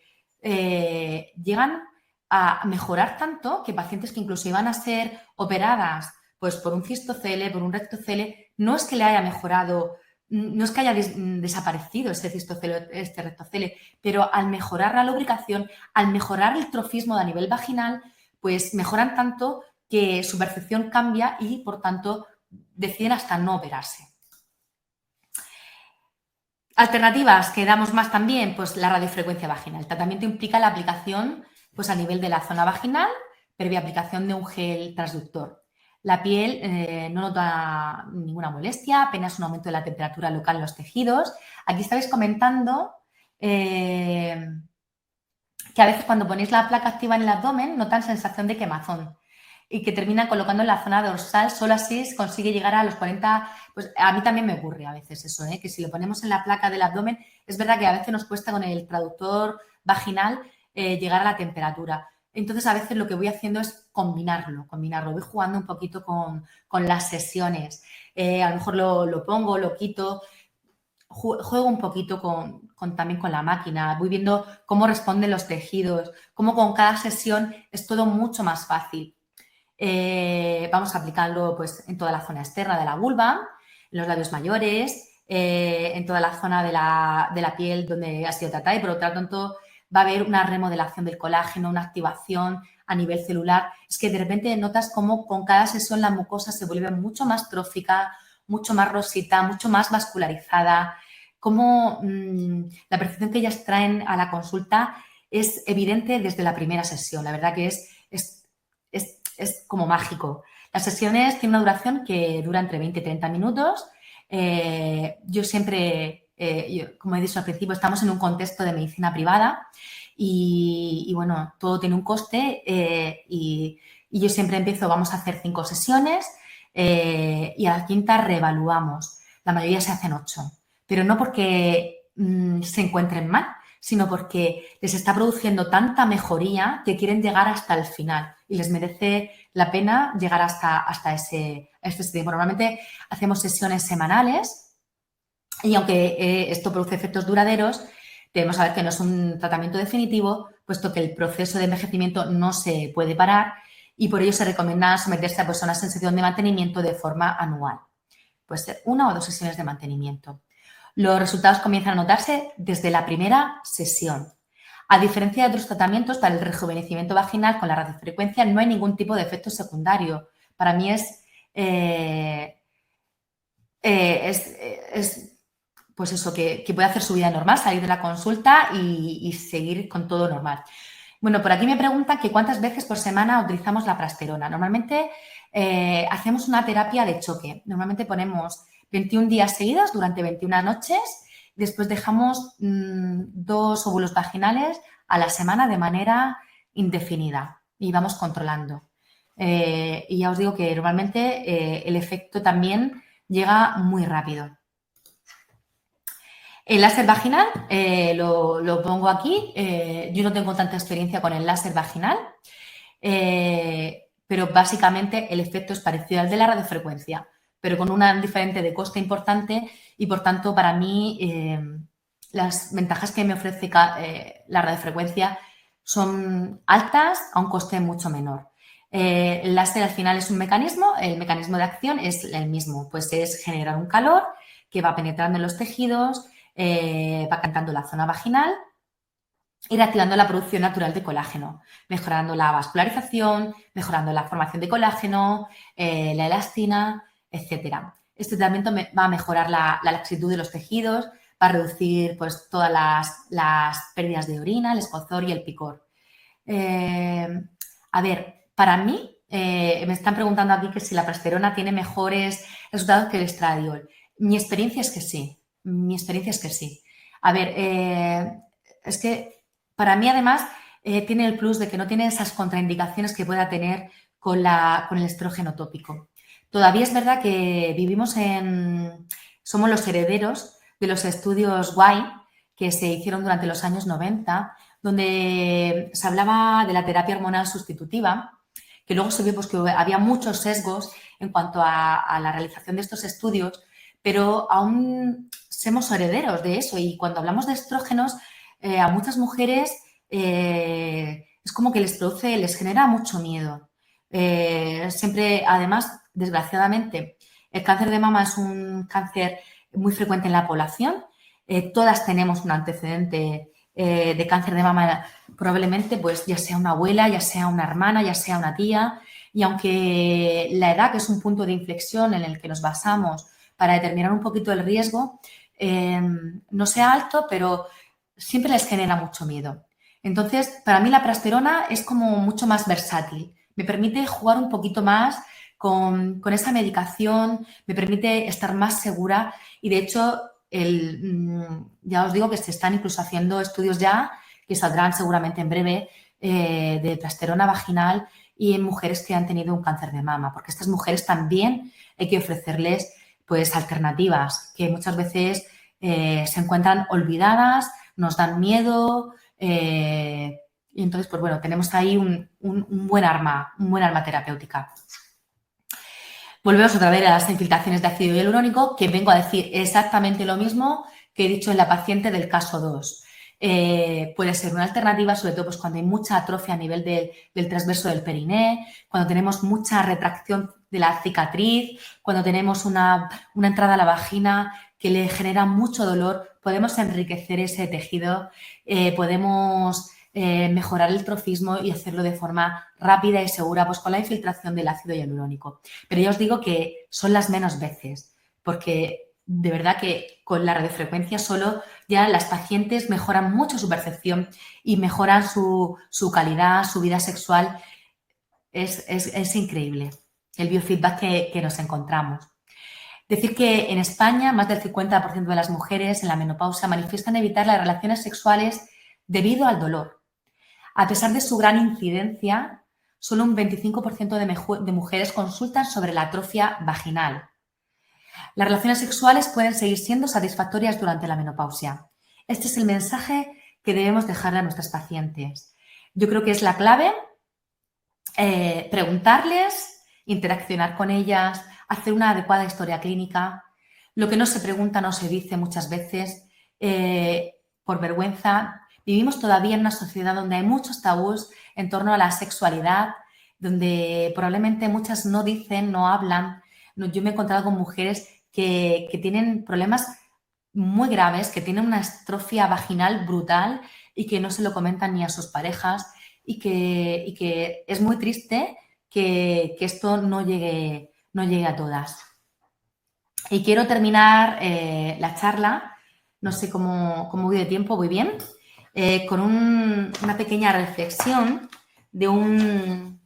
llegan a mejorar tanto que pacientes que incluso iban a ser operadas pues por un cistocele, por un rectocele, no es que le haya mejorado, no es que haya desaparecido ese cistocele, este rectocele, pero al mejorar la lubricación, al mejorar el trofismo a nivel vaginal, pues mejoran tanto que su percepción cambia y, por tanto, deciden hasta no operarse. Alternativas que damos más también, pues la radiofrecuencia vaginal. El tratamiento implica la aplicación pues a nivel de la zona vaginal, previa aplicación de un gel transductor. La piel no nota ninguna molestia, apenas un aumento de la temperatura local en los tejidos. Aquí estáis comentando que a veces cuando ponéis la placa activa en el abdomen notan sensación de quemazón y que terminan colocando en la zona dorsal, solo así se consigue llegar a los 40, pues a mí también me ocurre a veces eso, que si lo ponemos en la placa del abdomen, es verdad que a veces nos cuesta con el traductor vaginal llegar a la temperatura. Entonces a veces lo que voy haciendo es combinarlo, voy jugando un poquito con las sesiones, a lo mejor lo pongo, lo quito, juego un poquito también con la máquina, voy viendo cómo responden los tejidos, cómo con cada sesión es todo mucho más fácil. Vamos a aplicarlo pues, en toda la zona externa de la vulva, en los labios mayores, en toda la zona de la piel donde ha sido tratada y por lo tanto va a haber una remodelación del colágeno, una activación a nivel celular. Es que de repente notas cómo con cada sesión la mucosa se vuelve mucho más trófica, mucho más rosita, mucho más vascularizada, cómo la percepción que ellas traen a la consulta es evidente desde la primera sesión. La verdad que es como mágico. Las sesiones tienen una duración que dura entre 20 y 30 minutos. Yo siempre, como he dicho al principio, estamos en un contexto de medicina privada y bueno, todo tiene un coste y yo siempre empiezo, vamos a hacer 5 sesiones y a la quinta reevaluamos. La mayoría se hacen 8, pero no porque se encuentren mal, sino porque les está produciendo tanta mejoría que quieren llegar hasta el final y les merece la pena llegar hasta este tiempo. Normalmente hacemos sesiones semanales y aunque esto produce efectos duraderos, debemos saber que no es un tratamiento definitivo, puesto que el proceso de envejecimiento no se puede parar y por ello se recomienda someterse a una sesión de mantenimiento de forma anual. Puede ser 1 o 2 sesiones de mantenimiento. Los resultados comienzan a notarse desde la primera sesión. A diferencia de otros tratamientos para el rejuvenecimiento vaginal con la radiofrecuencia, no hay ningún tipo de efecto secundario. Para mí es pues eso, que puede hacer su vida normal, salir de la consulta y seguir con todo normal. Bueno, por aquí me preguntan que cuántas veces por semana utilizamos la prasterona. Normalmente hacemos una terapia de choque. Normalmente ponemos 21 días seguidos durante 21 noches. Después dejamos 2 óvulos vaginales a la semana de manera indefinida y vamos controlando. Y ya os digo que normalmente el efecto también llega muy rápido. El láser vaginal lo pongo aquí. Yo no tengo tanta experiencia con el láser vaginal, pero básicamente el efecto es parecido al de la radiofrecuencia, pero con una diferente de coste importante y, por tanto, para mí las ventajas que me ofrece la radiofrecuencia son altas a un coste mucho menor. El láser al final es un mecanismo, el mecanismo de acción es el mismo, pues es generar un calor que va penetrando en los tejidos, va calentando la zona vaginal y reactivando la producción natural de colágeno, mejorando la vascularización, mejorando la formación de colágeno, la elastina, etc. Este tratamiento va a mejorar la laxitud de los tejidos, va a reducir pues, todas las pérdidas de orina, el escozor y el picor. A ver, para mí, me están preguntando aquí que si la prasterona tiene mejores resultados que el estradiol. Mi experiencia es que sí. mi experiencia es que sí. A ver, es que para mí además tiene el plus de que no tiene esas contraindicaciones que pueda tener con el estrógeno tópico. Todavía es verdad que somos los herederos de los estudios White que se hicieron durante los años 90, donde se hablaba de la terapia hormonal sustitutiva, que luego se vio pues, que había muchos sesgos en cuanto a la realización de estos estudios, pero aún somos herederos de eso y cuando hablamos de estrógenos, a muchas mujeres es como que les genera mucho miedo. Siempre, además, desgraciadamente, el cáncer de mama es un cáncer muy frecuente en la población. Todas tenemos un antecedente de cáncer de mama, probablemente, pues ya sea una abuela, ya sea una hermana, ya sea una tía. Y aunque la edad, que es un punto de inflexión en el que nos basamos para determinar un poquito el riesgo, no sea alto, pero siempre les genera mucho miedo. Entonces, para mí la prasterona es como mucho más versátil. Me permite jugar un poquito más con esa medicación, me permite estar más segura y, de hecho, ya os digo que se están incluso haciendo estudios ya, que saldrán seguramente en breve, de prasterona vaginal y en mujeres que han tenido un cáncer de mama, porque a estas mujeres también hay que ofrecerles pues alternativas que muchas veces se encuentran olvidadas, nos dan miedo y entonces, pues bueno, tenemos ahí un buen arma terapéutica. Volvemos otra vez a las infiltraciones de ácido hialurónico, que vengo a decir exactamente lo mismo que he dicho en la paciente del caso 2. Puede ser una alternativa, sobre todo pues, cuando hay mucha atrofia a nivel del transverso del periné, cuando tenemos mucha retracción de la cicatriz, cuando tenemos una entrada a la vagina que le genera mucho dolor, podemos enriquecer ese tejido, podemos mejorar el trofismo y hacerlo de forma rápida y segura, pues con la infiltración del ácido hialurónico. Pero ya os digo que son las menos veces, porque de verdad que con la radiofrecuencia solo ya las pacientes mejoran mucho su percepción y mejoran su calidad, su vida sexual. Es increíble el biofeedback que nos encontramos. Decir que en España más del 50% de las mujeres en la menopausia manifiestan evitar las relaciones sexuales debido al dolor. A pesar de su gran incidencia, solo un 25% de mujeres consultan sobre la atrofia vaginal. Las relaciones sexuales pueden seguir siendo satisfactorias durante la menopausia. Este es el mensaje que debemos dejarle a nuestras pacientes. Yo creo que es la clave preguntarles, interaccionar con ellas, hacer una adecuada historia clínica. Lo que no se pregunta no se dice muchas veces por vergüenza. Vivimos todavía en una sociedad donde hay muchos tabús en torno a la sexualidad, donde probablemente muchas no dicen, no hablan. Yo me he encontrado con mujeres que tienen problemas muy graves, que tienen una atrofia vaginal brutal y que no se lo comentan ni a sus parejas y que es muy triste que esto no llegue a todas. Y quiero terminar la charla, no sé cómo voy de tiempo, ¿voy bien? Con una pequeña reflexión de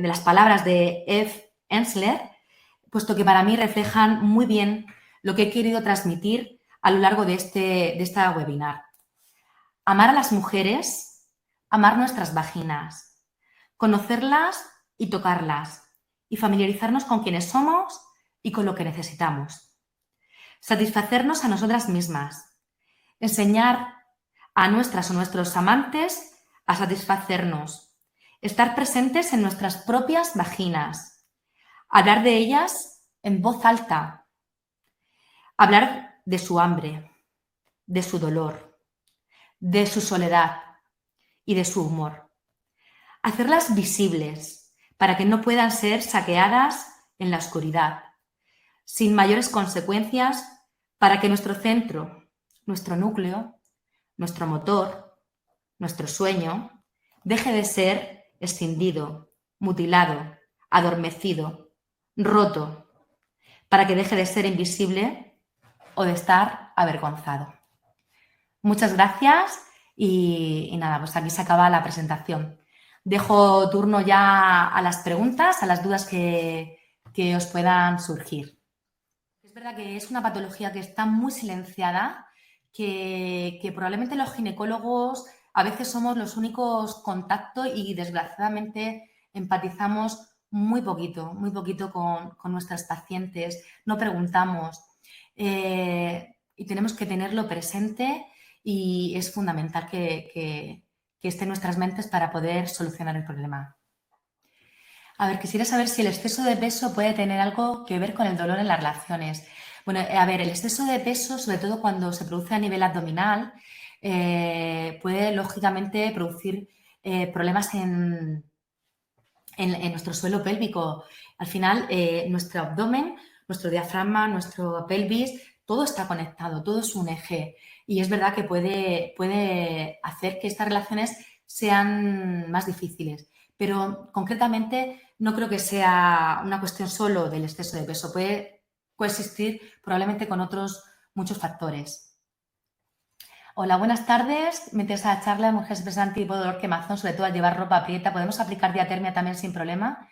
las palabras de F. Ensler, puesto que para mí reflejan muy bien lo que he querido transmitir a lo largo de esta webinar. Amar a las mujeres, amar nuestras vaginas, conocerlas y tocarlas, y familiarizarnos con quienes somos y con lo que necesitamos. Satisfacernos a nosotras mismas, enseñar a nuestras o nuestros amantes a satisfacernos, estar presentes en nuestras propias vaginas, hablar de ellas en voz alta, hablar de su hambre, de su dolor, de su soledad y de su humor. Hacerlas visibles para que no puedan ser saqueadas en la oscuridad, sin mayores consecuencias, para que nuestro centro, nuestro núcleo, nuestro motor, nuestro sueño, deje de ser escindido, mutilado, adormecido, roto, para que deje de ser invisible o de estar avergonzado. Muchas gracias y nada, pues aquí se acaba la presentación. Dejo turno ya a las preguntas, a las dudas que os puedan surgir. Es verdad verdad que es una patología que está muy silenciada, que probablemente los ginecólogos a veces somos los únicos contactos y desgraciadamente empatizamos muy poquito con nuestras pacientes, no preguntamos y tenemos que tenerlo presente y es fundamental que esté en nuestras mentes para poder solucionar el problema. A ver, quisiera saber si el exceso de peso puede tener algo que ver con el dolor en las relaciones. Bueno, a ver, el exceso de peso, sobre todo cuando se produce a nivel abdominal, puede lógicamente producir problemas en nuestro suelo pélvico. Al final, nuestro abdomen, nuestro diafragma, nuestro pelvis, todo está conectado, todo es un eje. Y es verdad que puede hacer que estas relaciones sean más difíciles. Pero concretamente no creo que sea una cuestión solo del exceso de peso. Puede coexistir probablemente con otros muchos factores. Hola, buenas tardes. Me interesa la charla de mujeres expresan tipo de dolor quemazón, sobre todo al llevar ropa aprieta. ¿Podemos aplicar diatermia también sin problema?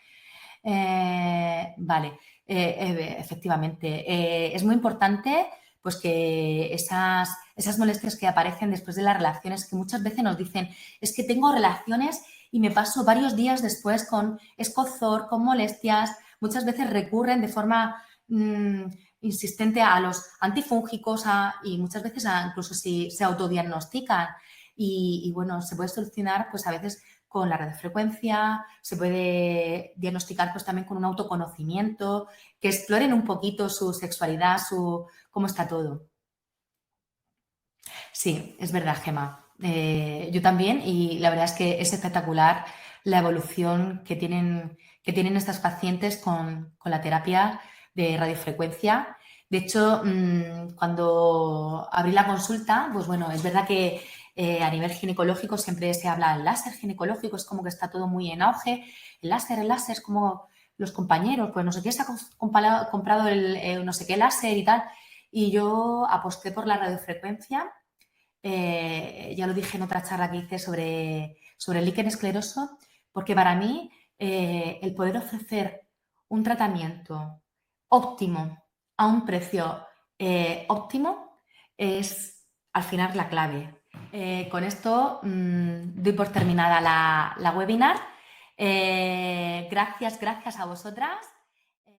Vale, efectivamente. Es muy importante pues que esas molestias que aparecen después de las relaciones, que muchas veces nos dicen, es que tengo relaciones y me paso varios días después con escozor, con molestias, muchas veces recurren de forma insistente a los antifúngicos y muchas veces incluso si se autodiagnostican y bueno, se puede solucionar pues a veces con la radiofrecuencia, se puede diagnosticar pues también con un autoconocimiento, que exploren un poquito su sexualidad, cómo está todo. Sí, es verdad, Gemma. Yo también y la verdad es que es espectacular la evolución que tienen estas pacientes con la terapia de radiofrecuencia. De hecho, cuando abrí la consulta, pues bueno, es verdad que a nivel ginecológico siempre se habla del láser ginecológico, es como que está todo muy en auge. El láser es como los compañeros, pues no sé qué se ha comprado el no sé qué láser y tal. Y yo aposté por la radiofrecuencia. Ya lo dije en otra charla que hice sobre el líquen escleroso, porque para mí el poder ofrecer un tratamiento óptimo a un precio óptimo es al final la clave. Con esto doy por terminada la webinar. Gracias a vosotras.